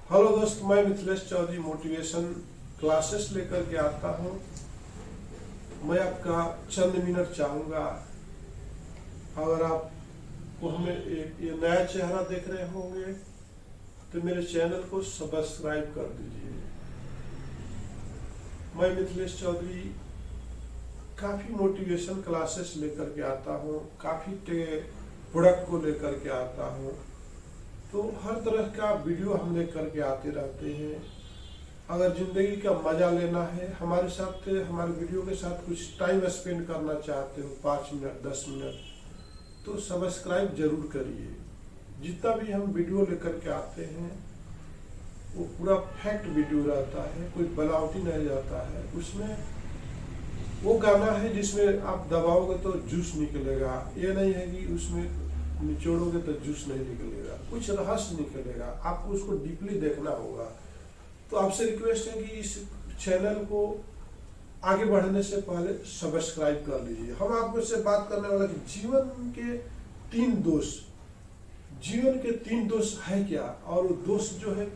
Hello दोस्त, मैं Mithilesh Chaudhary motivation classes लेकर के आता हूँ। मैं आपका चंद मिनट चाहूँगा। अगर आपको हमें एक ये नया चेहरा देख रहे होंगे तो मेरे चैनल को सब्सक्राइब कर दीजिए। मैं मिथिलेश चौधरी काफ़ी मोटिवेशन क्लासेस लेकर के आता हूँ, काफ़ी प्रोडक्ट को लेकर के आता हूँ। तो हर तरह का वीडियो हम लेकर के आते रहते हैं। अगर ज़िंदगी का मज़ा लेना है, हमारे साथ हमारे वीडियो के साथ कुछ टाइम स्पेंड करना चाहते हो, 5 मिनट 10 मिनट, तो सब्सक्राइब जरूर करिए। जितना भी हम वीडियो लेकर के आते हैं वो पूरा फैक्ट वीडियो रहता है, कोई बनावटी नहीं रहता है। उसमें वो गाना है जिसमें आप दबाओगे तो जूस निकलेगा, ये नहीं है कि उसमें निचोड़ोगे तो जूस नहीं निकलेगा, कुछ रहस्य निकलेगा। आपको उसको डीपली देखना होगा। तो आपसे रिक्वेस्ट है कि इस चैनल को आगे बढ़ने से पहले सब्सक्राइब कर लीजिए। हम आपको से बात करने वाला कि जीवन के 3 दोष, जीवन के 3 दोष है क्या, और वो दोष जो है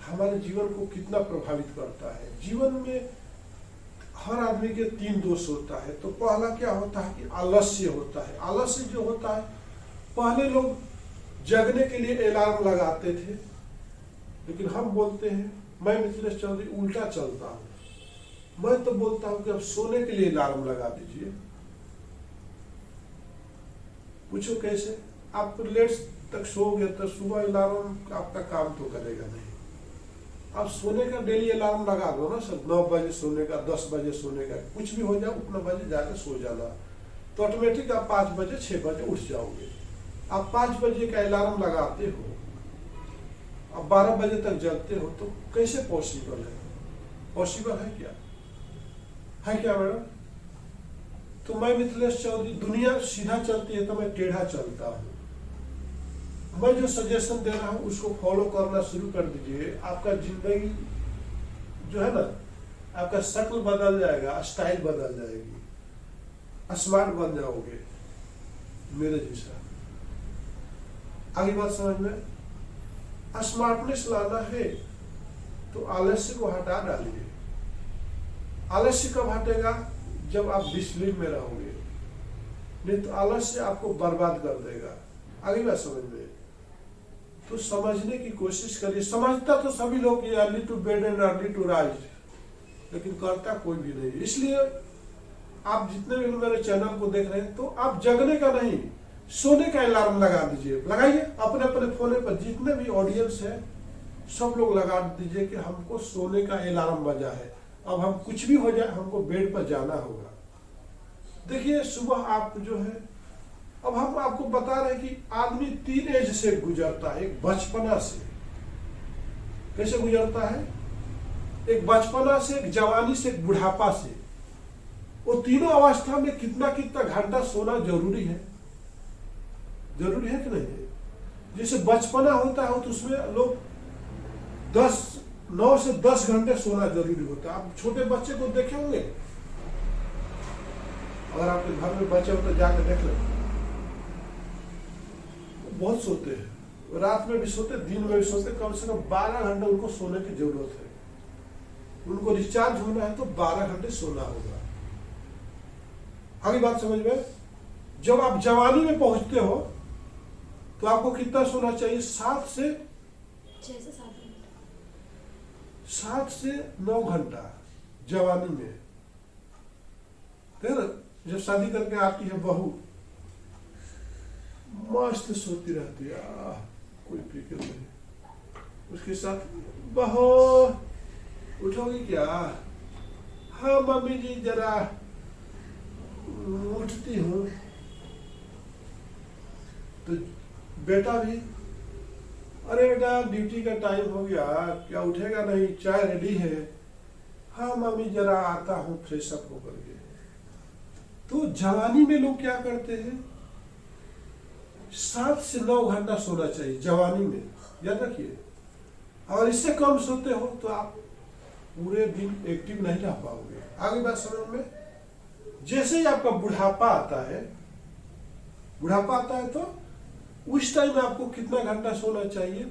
हमारे जीवन को कितना प्रभावित करता है। जीवन में हर आदमी के 3 दोष होता है। तो पहला क्या होता है कि आलस्य होता है। आलस्य जो होता है, पहले लोग जगने के लिए अलार्म लगाते थे, लेकिन हम बोलते हैं, मैं मिथिलेश चौधरी उल्टा चलता हूं। मैं तो बोलता हूं कि अब सोने के लिए अलार्म लगा दीजिए। पूछो कैसे? आप लेट तक सोओगे तो सुबह अलार्म आपका काम तो करेगा नहीं। आप सोने का डेली अलार्म लगा दो ना सर, 9 बजे सोने का, 10 बजे सोने का, कुछ भी हो जाए उतना बजे जाकर सो जाना, तो ऑटोमेटिक आप 5 बजे 6 बजे उठ जाओगे। आप 5 बजे का अलार्म लगाते हो, आप 12 बजे तक जगते हो, तो कैसे पॉसिबल है? पॉसिबल है क्या? है क्या मैडम? तो मैं मिथिलेश चौधरी, दुनिया सीधा चलती है तो मैं टेढ़ा चलता हूँ। मैं जो सजेशन दे रहा हूँ उसको फॉलो करना शुरू कर दीजिए। आपका जिंदगी जो है ना, आपका शक्ल बदल जाएगा, स्टाइल बदल जाएगी, स्मार्ट बन जाओगे मेरे जैसा। आगे बात समझ में? स्मार्टनेस लाना है तो आलस्य को हटा डालिए। आलस्य कब हटेगा? जब आप डिसिप्लिन में रहोगे, नहीं तो आलस्य आपको बर्बाद कर देगा। आगे बात समझ में? तो समझने की कोशिश करिए। समझता तो सभी लोग ये early to bed and early to rise, लेकिन करता कोई भी नहीं। इसलिए आप जितने भी मेरे चैनल को देख रहे हैं, तो आप जगने का नहीं, सोने का अलार्म लगा दीजिए। लगाइए अपने अपने फोन पर, जितने भी ऑडियंस है सब लोग लगा दीजिए कि हमको सोने का अलार्म बजा है, अब हम कुछ भी हो जाए हमको बेड पर जाना होगा। देखिए सुबह आप जो है, अब हम आपको बता रहे हैं कि आदमी 3 एज से गुजरता है। एक बचपना से, कैसे गुजरता है? एक बचपना से, एक जवानी से, एक बुढ़ापा से। वो तीनों अवस्था में कितना कितना घंटा सोना जरूरी है? जरूरी है कि नहीं है? जैसे बचपना होता है तो उसमें लोग 9 से 10 घंटे सोना जरूरी होता है। आप छोटे बच्चे को देखे होंगे, अगर आपके घर में बच्चे हो तो जाकर देख लें, बहुत सोते हैं, रात में भी सोते, दिन में भी सोते। कम से कम 12 घंटे उनको सोने की जरूरत है। उनको रिचार्ज होना है तो 12 घंटे सोना होगा। आगे बात समझ में? जब आप जवानी में पहुंचते हो तो आपको कितना सोना चाहिए? 7 से 9 घंटा जवानी में। जब शादी करके आती है बहू, मस्त सोती रहती है, कोई फिक्र नहीं। उसके साथ, बहू उठोगी क्या? हाँ मम्मी जी जरा उठती हूँ। तो बेटा भी, अरे बेटा ड्यूटी का टाइम हो गया, क्या उठेगा नहीं? चाय रेडी है। हाँ मम्मी जरा आता हूँ फ्रेश अप होकर के। तो जवानी में लोग क्या करते हैं? 7 से 9 घंटा सोना चाहिए जवानी में, याद रखिए। और इससे कम सोते हो तो आप पूरे दिन एक्टिव नहीं रह पाओगे। आगे बात समझ में? जैसे ही आपका बुढ़ापा आता है, तो उस टाइम आपको कितना घंटा सोना चाहिए?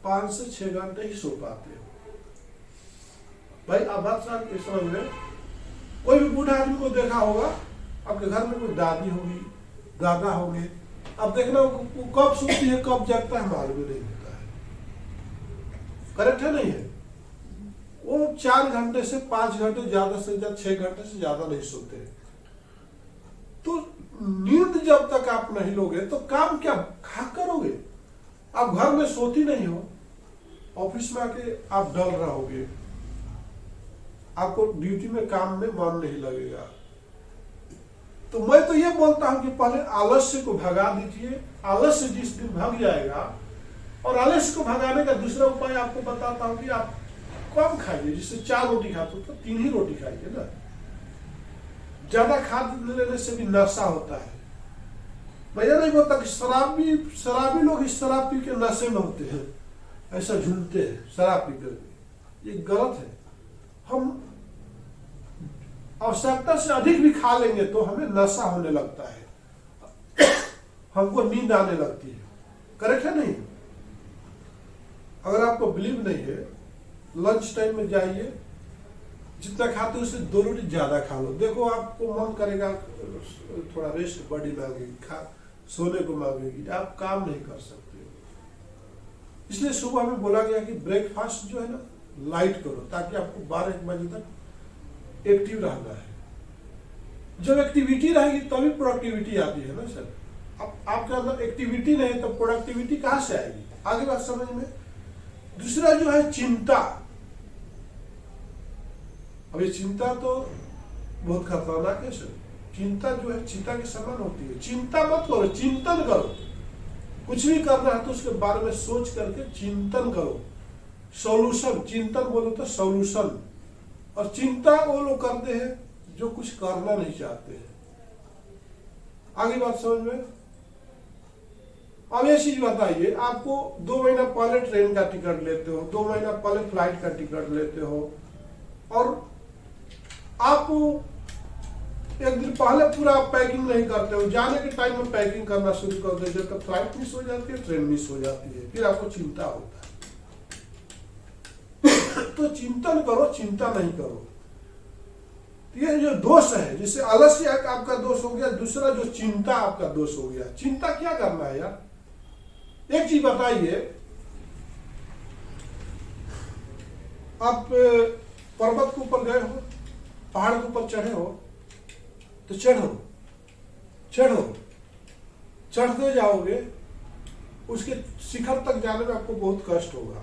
5 से 6 घंटे ही सो पाते हो। भाई अब बात समझ में, कोई भी बूढ़ा आदमी को देखा होगा, आपके घर में कोई दादी होगी, दादा होंगे, अब देखना वो कब सोती है कब जगता है मालूम नहीं होता है। करेक्ट है नहीं है? वो 4 घंटे से 5 घंटे, ज्यादा से ज्यादा 6 घंटे से ज्यादा नहीं सोते। तो नींद जब तक आप नहीं लोगे तो काम क्या करोगे? आप घर में सोती नहीं हो, ऑफिस में आके आप डल रहोगे, आपको ड्यूटी में काम में मन नहीं लगेगा। तो मैं तो ये बोलता हूं कि पहले आलस्य को भगा दीजिए। आलस्य जिस दिन भाग जाएगा, और आलस्य को भगाने का दूसरा उपाय आपको बताता हूं कि आप कम खाइए। जिससे 4 रोटी खाते तो 3 ही रोटी खाइए ना। ज्यादा खाद्य लेने से भी नशा होता है। मैं ये नहीं बोलता कि शराबी लोग इस शराब पी के नशे में होते हैं, ऐसा झूमते हैं शराब पी करके, ये गलत है। हम आवश्यकता से अधिक भी खा लेंगे तो हमें नशा होने लगता है, हमको नींद आने लगती है। करेक्ट है नहीं? अगर आपको बिलीव नहीं है, लंच टाइम में जाइए, जितना खाते हो उससे 2 रोटी ज्यादा खा लो। देखो आपको मन करेगा, थोड़ा रेस्ट बॉडी मांगेगी, सोने को मांगेगी, आप काम नहीं कर सकते हो। इसलिए सुबह में बोला गया कि ब्रेकफास्ट जो है ना लाइट करो, ताकि आपको 12-1 बजे तक एक्टिव रहना है। जब एक्टिविटी रहेगी तभी प्रोडक्टिविटी आती है ना सर। अब आपके अंदर एक्टिविटी नहीं तो प्रोडक्टिविटी कहां से आएगी? आगे बात समझ में। दूसरा जो है चिंता। अब ये चिंता तो बहुत खतरनाक है सर। चिंता जो है चीता के समान होती है। चिंता मत करो, चिंतन करो। कुछ भी करना है तो उसके बारे में सोच करके चिंतन करो। सॉल्यूशन, चिंतन बोलो तो सॉल्यूशन। और चिंता वो लोग करते हैं जो कुछ करना नहीं चाहते हैं। आगे बात समझ में। अब ये चीज बताइए, आपको 2 महीना पहले ट्रेन का टिकट लेते हो, 2 महीना पहले फ्लाइट का टिकट लेते हो, और आप 1 दिन पहले पूरा पैकिंग नहीं करते हो, जाने के टाइम में पैकिंग करना शुरू कर देते हो, तो फ्लाइट मिस हो जाती है, ट्रेन मिस हो जाती है, फिर आपको चिंता होता है। तो चिंतन करो, चिंता नहीं करो। ये जो दोष है, जैसे आलस्य आपका दोष हो गया, दूसरा जो चिंता आपका दोष हो गया। चिंता क्या करना है यार? एक चीज बताइए, आप पर्वत के ऊपर गए हो, पहाड़ के ऊपर चढ़े हो, तो चढ़ते जाओगे, उसके शिखर तक जाने में आपको बहुत कष्ट होगा।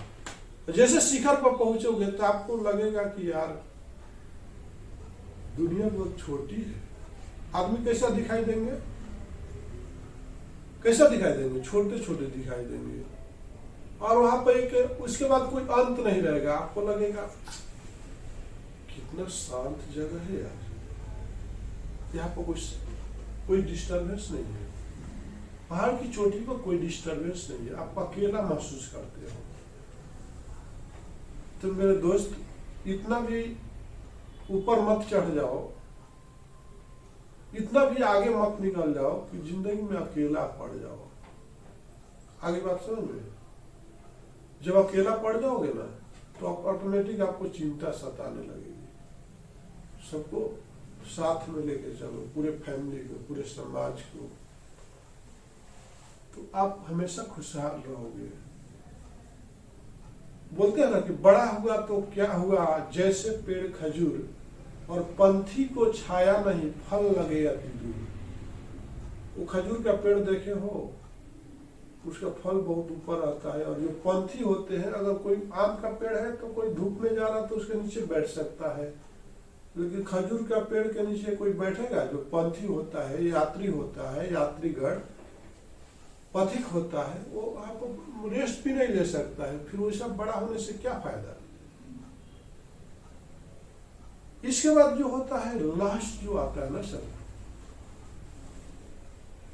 जैसे शिखर पर पहुंचोगे तो आपको लगेगा कि यार दुनिया बहुत छोटी है। आदमी कैसा दिखाई देंगे? कैसा दिखाई देंगे? छोटे छोटे दिखाई देंगे। और वहां पर उसके बाद कोई अंत नहीं रहेगा। आपको लगेगा कितना शांत जगह है यार, यहाँ पर कोई डिस्टर्बेंस नहीं है। पहाड़ की चोटी पर कोई डिस्टर्बेंस नहीं है, आप अकेला महसूस करते हो। तो मेरे दोस्त, इतना भी ऊपर मत चढ़ जाओ, इतना भी आगे मत निकल जाओ कि जिंदगी में अकेला पड़ जाओ। आगे बात समझ में। जब अकेला पड़ जाओगे ना तो ऑटोमेटिक आपको चिंता सताने लगेगी। सबको साथ में लेके चलो, पूरे फैमिली को, पूरे समाज को, तो आप हमेशा खुशहाल रहोगे। बोलते हैं ना कि बड़ा हुआ तो क्या हुआ, जैसे पेड़ खजूर, और पंथी को छाया नहीं, फल लगे अति दूर। वो खजूर का पेड़ देखे हो, उसका फल बहुत ऊपर आता है। और जो पंथी होते हैं, अगर कोई आम का पेड़ है तो कोई धूप में जा रहा तो उसके नीचे बैठ सकता है, लेकिन खजूर का पेड़ के नीचे कोई बैठेगा? जो पंथी होता है, यात्री होता है, यात्रीगण, पथिक होता है, वो आप रेस्ट भी नहीं ले सकता है। फिर वो सब बड़ा होने से क्या फायदा? इसके बाद जो होता है, लास्ट जो आता है ना सर,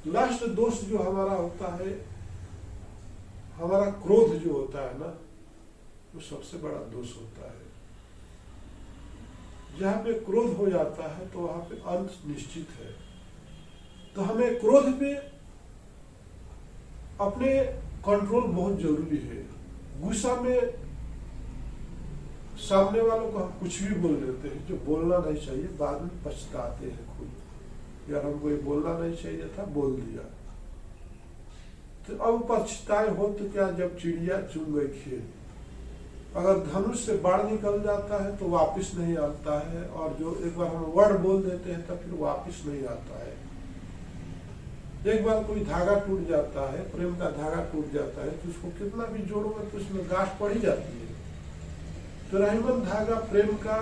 लास्ट दोष जो हमारा होता है, हमारा क्रोध जो होता है ना, वो सबसे बड़ा दोष होता है। जहां पे क्रोध हो जाता है तो वहां पे अंत निश्चित है। तो हमें क्रोध पे अपने कंट्रोल बहुत जरूरी है। गुस्सा में सामने वालों को हम कुछ भी बोल देते हैं जो बोलना नहीं चाहिए, बाद में पछताते हैं खुद, यार हमको ये बोलना नहीं चाहिए था, बोल दिया। तो अब पछताए हो तो क्या, जब चिड़िया चुन गई खेत, अगर धनुष से बाढ़ निकल जाता है तो वापस नहीं आता है, और जो एक बार हम वर्ड बोल देते हैं तो फिर वापस नहीं आता है। एक बार कोई धागा टूट जाता है, प्रेम का धागा टूट जाता है, तो उसको कितना भी जोड़ोगे तो उसमें गांठ पड़ ही जाती है। तो रहीमन धागा प्रेम का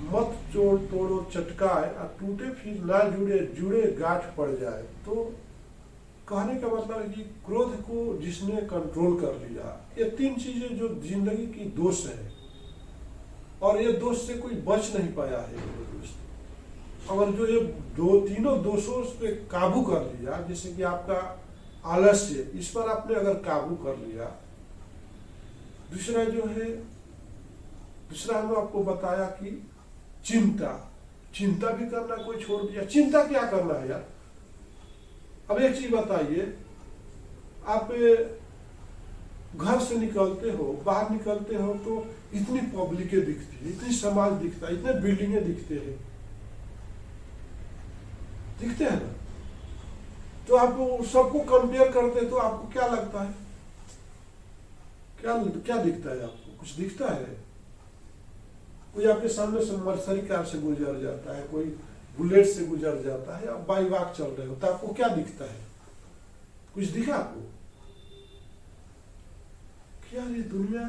मत जोड़ तोड़ो चटकाए, और टूटे फिर ना जुड़े, जुड़े गांठ पड़ जाए। तो कहने का मतलब है कि क्रोध को जिसने कंट्रोल कर लिया, ये तीन चीजें जो जिंदगी की दोष है, और ये दोष से कोई बच नहीं पाया है मेरे दोस्त। अगर जो ये तीनों दोषों पे काबू कर लिया, जैसे कि आपका आलस्य, इस पर आपने अगर काबू कर लिया। दूसरा जो है, दूसरा हम आपको बताया कि चिंता भी करना कोई छोड़ दिया। चिंता क्या करना है यार। अब एक चीज बताइए, आप घर से निकलते हो, बाहर निकलते हो तो इतनी पब्लिकें दिखती है, इतनी समाज दिखता है, इतने बिल्डिंगें दिखते हैं ना। तो आप सबको कंपेयर करते तो आपको क्या लगता है, क्या दिखता है आपको? कुछ दिखता है? कोई आपके सामने से मर्सरी कार से गुजर जाता है, कोई बुलेट से गुजर जाता है, आप बाई वाक चल रहे हो, तो आपको क्या दिखता है? कुछ दिखा आपको? क्या ये दुनिया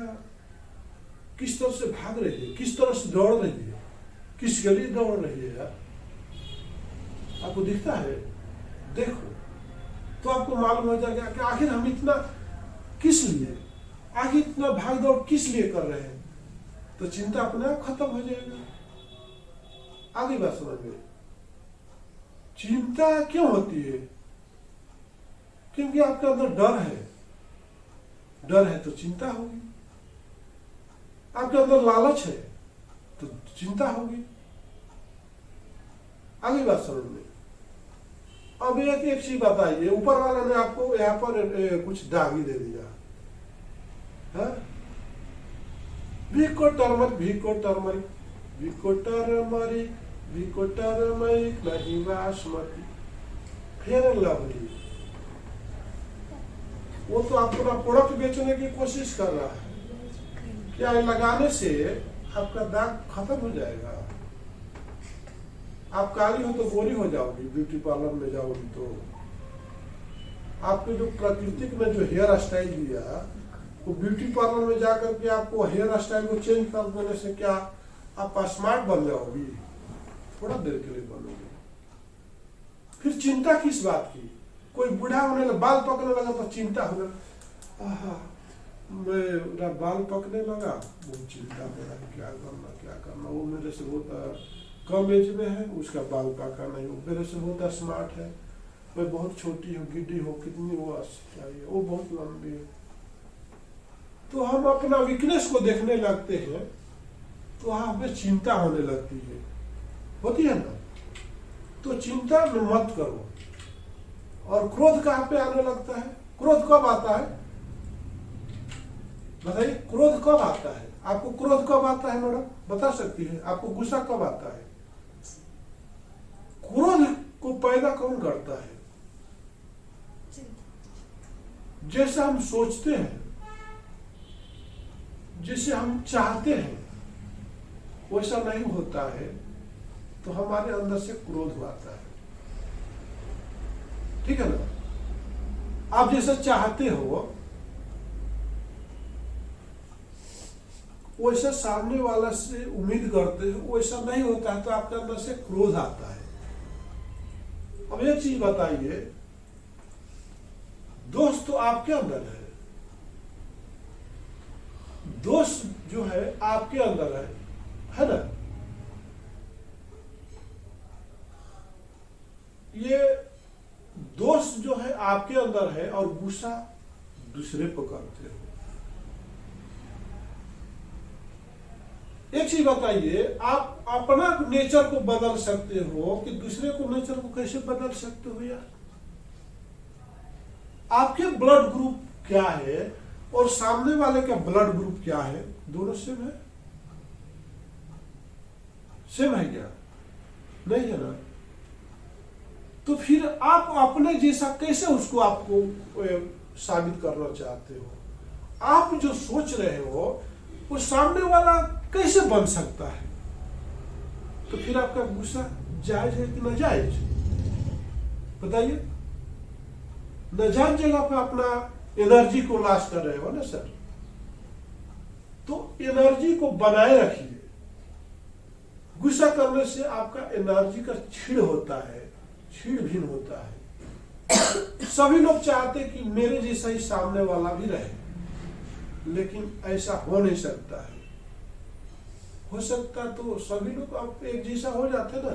किस तरह से भाग रही है, किस तरह से दौड़ रही है, किस गली दौड़ रही है यार, आपको दिखता है? देखो तो आपको मालूम हो जाएगा कि आखिर हम इतना किस लिए, आखिर इतना भाग दौड़ किस लिए कर रहे हैं। तो चिंता अपने आप खत्म हो जाएगा। आगे बात समझ में, चिंता क्यों होती है? क्योंकि आपके अंदर डर है तो चिंता होगी। आपके अंदर लालच है तो चिंता होगी। आगे बात समझ में। अब एक चीज बताइए, ऊपर वाला ने आपको यहाँ पर कुछ दागी दे दिया, है? भिको टर्मरिक नहीं बासमती, फेयर लवली। वो तो आपको ना प्रोडक्ट बेचने की कोशिश कर रहा है। क्या लगाने से आपका दाग खत्म हो जाएगा? आप काली हो तो गोरी हो जाओगी, ब्यूटी पार्लर में जाओगी तो। आपके जो प्राकृतिक में जो हेयर स्टाइल दिया, वो ब्यूटी पार्लर में जाकर के आपको हेयर स्टाइल को चेंज कर देने से क्या आप स्मार्ट बन जाओगी? थोड़ा देर के लिए बनोगे। फिर चिंता किस बात की? कोई बूढ़ा होने लगा, बाल पकने लगा तो चिंता होने लगा, मेरा बाल पकने लगा, बहुत चिंता मेरा, क्या करना। वो मेरे से बहुत कम एज में है, उसका बाल पाका नहीं, वो मेरे से बहुत स्मार्ट है, मैं बहुत छोटी हूँ, गिड्डी हूँ, कितनी वो चाहिए, वो बहुत लंबी है। तो हम अपना वीकनेस को देखने लगते हैं, तो हमें चिंता होने लगती है, होती है ना। तो चिंता में मत करो। और क्रोध कहाँ पे आने लगता है? क्रोध कब आता है बताइए? क्रोध कब आता है? आपको क्रोध कब आता है मैडम, बता सकती है? आपको गुस्सा कब आता है? क्रोध को पैदा कौन करता है? जैसा हम सोचते हैं, जिसे हम चाहते हैं, वैसा नहीं होता है, तो हमारे अंदर से क्रोध आता है। ठीक है ना? आप जैसा चाहते हो वैसा सामने वाला से उम्मीद करते हो, वैसा नहीं होता है, तो आपके अंदर से क्रोध आता है। अब एक चीज बताइए, दोष तो आपके अंदर है, दोष जो है आपके अंदर है ना? ये दोष जो है आपके अंदर है, और गुस्सा दूसरे पर करते हो। एक चीज बताइए, आप अपना नेचर को बदल सकते हो कि दूसरे को नेचर को कैसे बदल सकते हो यार? आपके ब्लड ग्रुप क्या है, और सामने वाले का ब्लड ग्रुप क्या है, दोनों सेम है? सेम है क्या? नहीं है ना। तो फिर आप अपने जैसा कैसे उसको आपको साबित करना चाहते हो? आप जो सोच रहे हो वो सामने वाला कैसे बन सकता है? तो फिर आपका गुस्सा जायज है कि नाजायज? बताइए। नाजायज जगह पे अपना एनर्जी को लॉस कर रहे हो ना सर। तो एनर्जी को बनाए रखिए। गुस्सा करने से आपका एनर्जी का छीड़ होता है, छीड़ भिन्न होता है। सभी लोग चाहते कि मेरे जैसा ही सामने वाला भी रहे, लेकिन ऐसा हो नहीं सकता है। हो सकता तो सभी लोग अब एक जैसा हो जाते ना।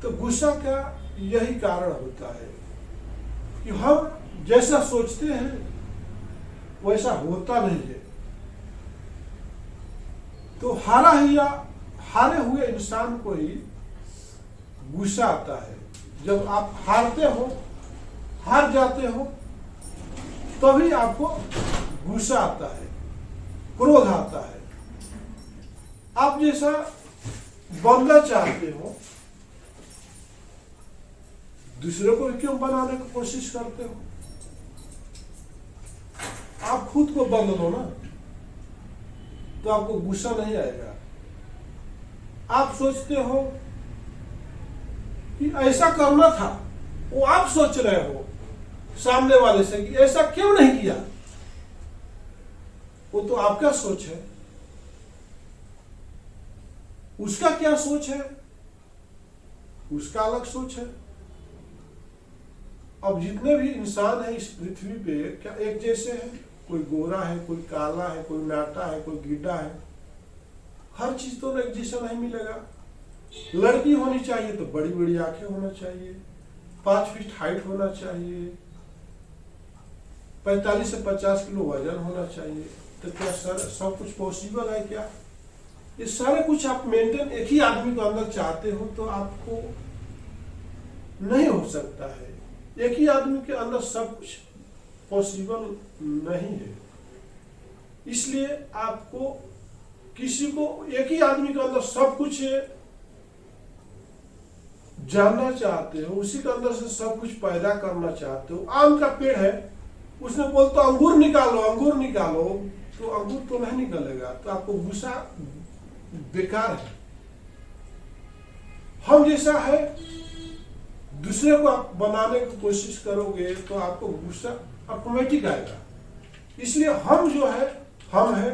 तो गुस्सा का यही कारण होता है कि हम जैसा सोचते हैं वैसा होता नहीं है। तो हारे हुए इंसान को ही गुस्सा आता है। जब आप हारते हो, हार जाते हो, तभी आपको गुस्सा आता है, क्रोध आता है। आप जैसा बनना चाहते हो, दूसरे को क्यों बनाने की कोशिश करते हो? आप खुद को बदल लो ना, तो आपको गुस्सा नहीं आएगा। आप सोचते हो कि ऐसा करना था, वो आप सोच रहे हो सामने वाले से कि ऐसा क्यों नहीं किया। वो तो आपका सोच है, उसका क्या सोच है, उसका अलग सोच है। अब जितने भी इंसान हैं इस पृथ्वी पे क्या एक जैसे हैं? कोई गोरा है, कोई काला है, कोई नाटा है, कोई गिड्डा है। हर चीज तो एक जैसा नहीं मिलेगा। लड़की होनी चाहिए तो बड़ी बड़ी आंखें होना चाहिए, 5 फीट हाइट होना चाहिए, 45 से 50 किलो वजन होना चाहिए। तो क्या सर सब कुछ पॉसिबल है क्या? ये सारे कुछ आप मेंटेन एक ही आदमी को अंदर चाहते हो तो आपको नहीं हो सकता है। एक ही आदमी के अंदर सब कुछ पॉसिबल नहीं है। इसलिए आपको किसी को एक ही आदमी के अंदर सब कुछ जानना चाहते हो, उसी के अंदर से सब कुछ पैदा करना चाहते हो। आम का पेड़ है, उसने बोलता अंगूर निकालो, अंगूर निकालो, तो अंगूर तो नहीं निकलेगा। तो आपको गुस्सा बेकार है। हम जैसा है दूसरे को आप बनाने की कोशिश करोगे तो आपको गुस्सा ऑटोमेटिक आएगा। इसलिए हम जो है हम है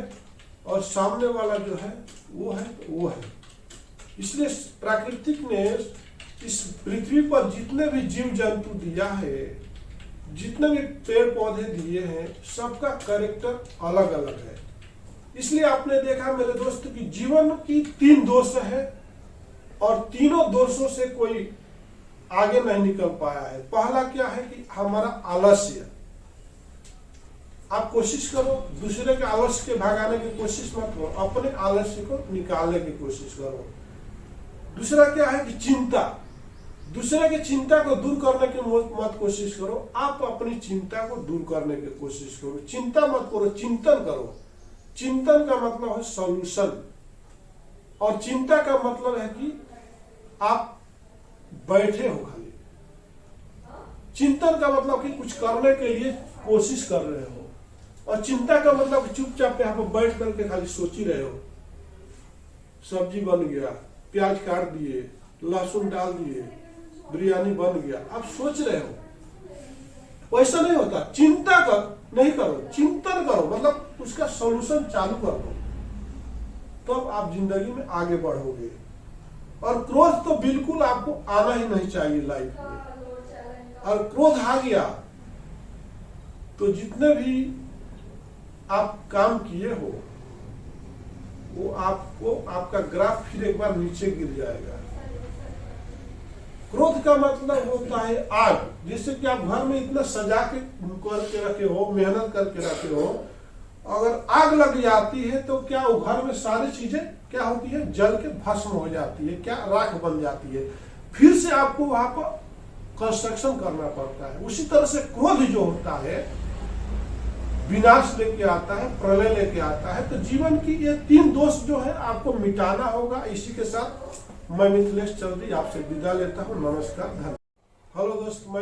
और सामने वाला जो है वो है वो है। इसलिए प्राकृतिक ने इस पृथ्वी पर जितने भी जीव जंतु दिया है, जितने भी पेड़ पौधे दिए हैं, सबका कैरेक्टर अलग अलग है। इसलिए आपने देखा मेरे दोस्त की जीवन की 3 दोष है और तीनों दोषों से कोई आगे नहीं निकल पाया है। पहला क्या है कि हमारा आलस्य। आप कोशिश करो दूसरे के आलस्य के भगाने की कोशिश मत करो, अपने आलस्य को निकालने की कोशिश करो। दूसरा क्या है कि चिंता। दूसरे की चिंता को दूर करने की मत कोशिश करो, आप अपनी चिंता को दूर करने की कोशिश करो। चिंता मत करो, चिंतन करो। चिंतन का मतलब है सॉल्यूशन, और चिंता का मतलब है कि आप बैठे हो खाली। चिंतन का मतलब कि कुछ करने के लिए कोशिश कर रहे हो, और चिंता का मतलब चुपचाप यहाँ पर बैठ करके खाली सोच ही रहे हो। सब्जी बन गया, प्याज काट दिए, लहसुन डाल दिए, बिरयानी बन गया, आप सोच रहे हो। वैसा नहीं होता। चिंता नहीं करो, चिंतन करो, मतलब उसका सॉल्यूशन चालू कर दो, तब आप जिंदगी में आगे बढ़ोगे। और क्रोध तो बिल्कुल आपको आना ही नहीं चाहिए लाइफ में। और क्रोध आ गया तो जितने भी आप काम किए हो वो आपको, आपका ग्राफ फिर एक बार नीचे गिर जाएगा। क्रोध का मतलब होता है आग। जिससे कि आप घर में इतना सजा करके रखे हो, मेहनत करके रखे हो, अगर आग लग जाती है तो क्या वो घर में सारी चीजें क्या होती है, जल के भस्म हो जाती है, क्या राख बन जाती है। फिर से आपको वहां पर कंस्ट्रक्शन करना पड़ता है। उसी तरह से क्रोध जो होता है विनाश लेके आता है, प्रलय लेके आता है। तो जीवन की ये 3 दोष जो है आपको मिटाना होगा। इसी के साथ मैं मिथिलेश चौधरी आपसे विदा लेता हूँ। नमस्कार, धन्यवाद। हेलो दोस्त, मैं